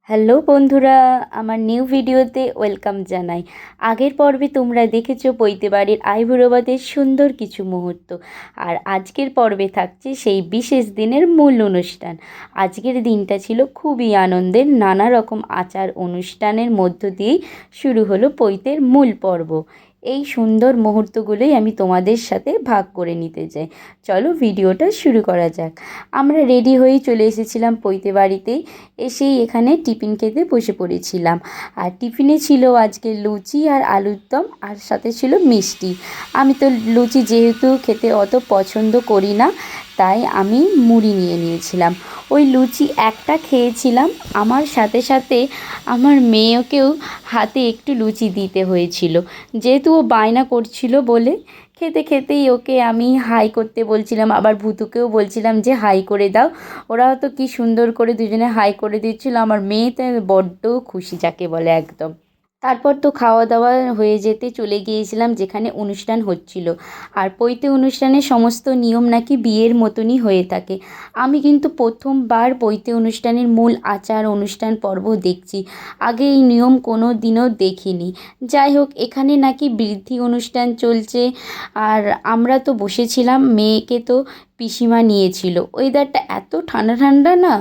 Hello বন্ধুরা, আমার new ভিডিওতে ওয়েলকাম জানাই। আগের পর্বে তোমরা দেখেছো পৈতে বাড়ির আইবুড়োবাদের সুন্দর কিছু মুহূর্ত, আর আজকের পর্বে থাকছে সেই বিশেষ দিনের মূল অনুষ্ঠান। আজকের দিনটা ছিল খুবই আনন্দের, নানা রকম আচার অনুষ্ঠানের মধ্য দিয়েই শুরু হলো পৈতের মূল পর্ব। এই সুন্দর মুহূর্তগুলোই আমি তোমাদের সাথে ভাগ করে নিতে চাই। চলো ভিডিওটা শুরু করা যাক। আমরা রেডি হয়েই চলে এসেছিলাম পৈতে বাড়িতেই। এসেই এখানে টিফিন খেতে বসে পড়েছিলাম। আর টিফিনে ছিল আজকে লুচি আর আলুর দম, আর সাথে ছিল মিষ্টি। আমি তো লুচি যেহেতু খেতে অত পছন্দ করি না, তাই আমি মুড়ি নিয়ে নিয়েছিলাম। ওই লুচি একটা খেয়েছিলাম, আমার সাথে সাথে আমার মেয়েকেও হাতে একটু লুচি দিতে হয়েছিল, যেহেতু ও বায়না করছিল বলে। খেতে খেতেই ওকে আমি হাই করতে বলছিলাম, আবার ভুতুকেও বলছিলাম যে হাই করে দাও। ওরাও তো কি সুন্দর করে দুজনে হাই করে দিচ্ছিল। আমার মেয়ে তো বড্ড খুশি, যাকে বলে একদম। তারপর তো খাওয়া দাওয়া হয়ে যেতে চলে গিয়েছিলাম যেখানে অনুষ্ঠান হচ্ছিল। আর পৈতে অনুষ্ঠানের সমস্ত নিয়ম নাকি বিয়ের মতনই হয়ে থাকে। আমি কিন্তু প্রথমবার পৈতে অনুষ্ঠানের মূল আচার অনুষ্ঠান পর্ব দেখছি। আগে এই নিয়ম কোনো দিনও দেখিনি। যাই হোক, এখানে নাকি বৃদ্ধি অনুষ্ঠান চলছে। আর আমরা তো বসেছিলাম, মেয়েকে তো পিসিমা নিয়েছিল। ওয়েদারটা এত ঠান্ডা ঠান্ডা না,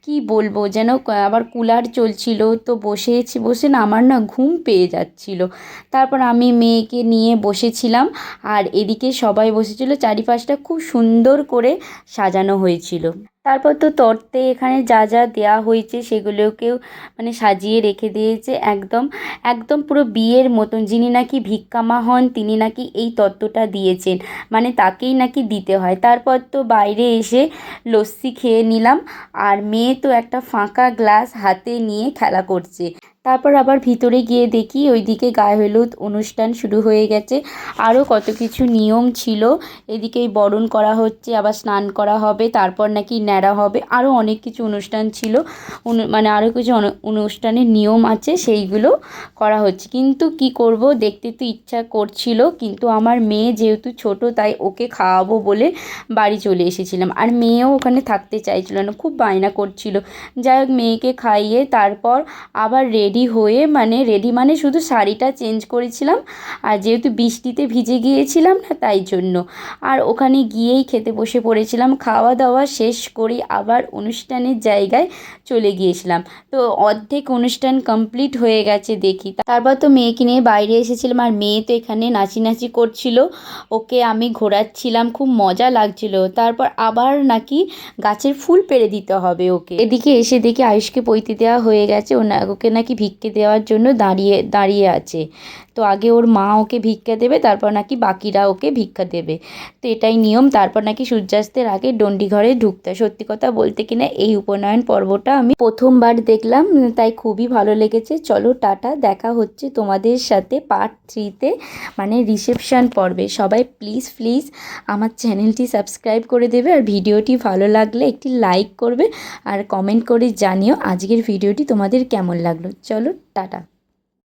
কি বলবো, যেন আবার কুলার চলছিল। তো বসে না আমার না ঘুম পেয়ে যাচ্ছিল। তারপর আমি মেয়েকে নিয়ে বসেছিলাম, আর এদিকে সবাই বসেছিল। চারিপাশটা খুব সুন্দর করে সাজানো হয়েছিল। তারপর তো তর্তে এখানে যা যা দেওয়া হয়েছে সেগুলোকেও মানে সাজিয়ে রেখে দিয়েছে একদম একদম পুরো বিয়ের মতন। যিনি নাকি ভিক্ষামা হন তিনি নাকি এই তত্ত্বটা দিয়েছেন, মানে তাকেই নাকি দিতে হয়। তারপর তো বাইরে এসে লস্যি খেয়ে নিলাম, আর মেয়ে তো একটা ফাঁকা গ্লাস হাতে নিয়ে খেলা করছে। তারপর আবার ভিতরে গিয়ে দেখি ওইদিকে গায়ে হলুদ অনুষ্ঠান শুরু হয়ে গেছে। আরও কত কিছু নিয়ম ছিল। এদিকেই বরণ করা হচ্ছে, আবার স্নান করা হবে, তারপর নাকি ন্যাড়া হবে, আরও অনেক কিছু অনুষ্ঠান ছিল। মানে আরও কিছু অনুষ্ঠানের নিয়ম আছে, সেইগুলো করা হচ্ছে। কিন্তু কি করব, দেখতে তো ইচ্ছা করছিল, কিন্তু আমার মেয়ে যেহেতু ছোট, তাই ওকে খাওয়াবো বলে বাড়ি চলে এসেছিলাম। আর মেয়েও ওখানে থাকতে চাইছিল না, খুব বায়না করছিল। যাই হোক, মেয়েকে খাইয়ে তারপর আবার রেডি মানে শুধু শাড়িটা চেঞ্জ করেছিলাম। আর যেহেতু বৃষ্টিতে ভিজে গিয়েছিলাম না, তাই জন্য। আর ওখানে গিয়েই খেতে বসে পড়েছিলাম। খাওয়া দাওয়া শেষ করে আবার অনুষ্ঠানের জায়গায় চলে গিয়েছিলাম। তো অর্ধেক অনুষ্ঠান কমপ্লিট হয়ে গেছে দেখি। তারপর তো মেয়েকে নিয়ে বাইরে এসেছিলাম, আর মেয়ে তো এখানে নাচানাচি করছিল, ওকে আমি ঘোরাচ্ছিলাম, খুব মজা লাগছিল। তারপর আবার নাকি গাছের ফুল পেড়ে দিতে হবে ওকে। এদিকে এসে দেখি আয়ুষকে পৈতে দেওয়া হয়ে গেছে। ওকে নাকি ভিক্ষে দেওয়ার জন্য দাঁড়িয়ে দাঁড়িয়ে আছে। তো আগে ওর মা ওকে ভিক্ষা দেবে, তারপর নাকি বাকিরা ওকে ভিক্ষা দেবে। তো এটাই নিয়ম। তারপর নাকি সূর্যাস্তের আগে ডন্ডি ঘরে ঢুকতে। সত্যি কথা বলতে কিনা এই উপনয়ন পর্বটা আমি প্রথমবার দেখলাম, তাই খুবই ভালো লেগেছে। চলো টাটা, দেখা হচ্ছে তোমাদের সাথে পার্ট 3-তে, মানে রিসেপশন পর্বে। সবাই প্লিজ প্লিজ আমার চ্যানেলটি সাবস্ক্রাইব করে দেবে, আর ভিডিওটি ভালো লাগলে একটি লাইক করবে, আর কমেন্ট করে জানিও আজকের ভিডিওটি তোমাদের কেমন লাগলো। চলো টাটা।